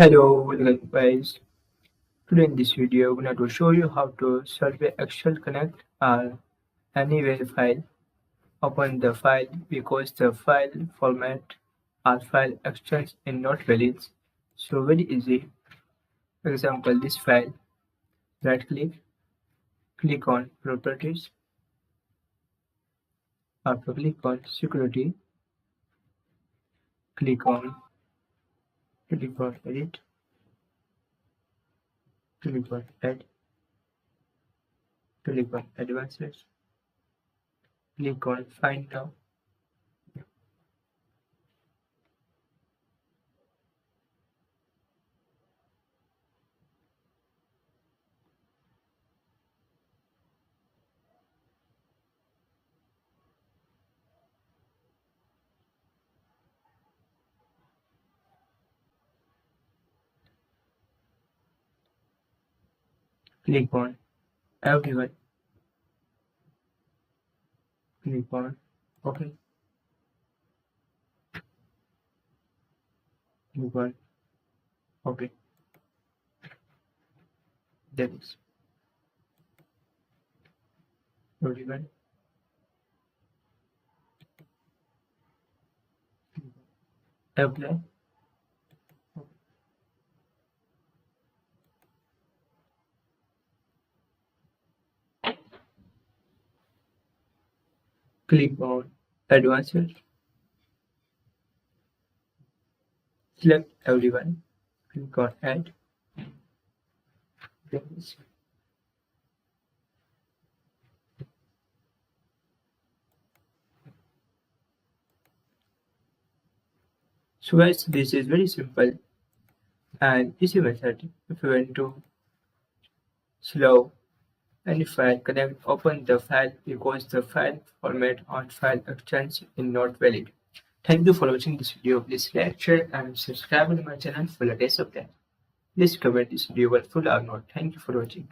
Hello, welcome guys. Today in this video, I'm going to show you how to solve a Excel connect or anywhere file. Open the file because the file format or file extension is not valid. So very easy. For example, this file. Right click on properties. After click on security, click on edit, click on add, click on advanced, click on find now. Click on everyone. Click on OK. Click on OK. That is everyone. Apply. Click on advanced. Select everyone. Click on add. That is So guys, this is very simple and easy method. If you want to slow any file, connect open the file because the file format on file exchange is not valid. Thank you for watching this video. Please like, share and subscribe to my channel for latest updates. Please comment this video helpful or not. Thank you for watching.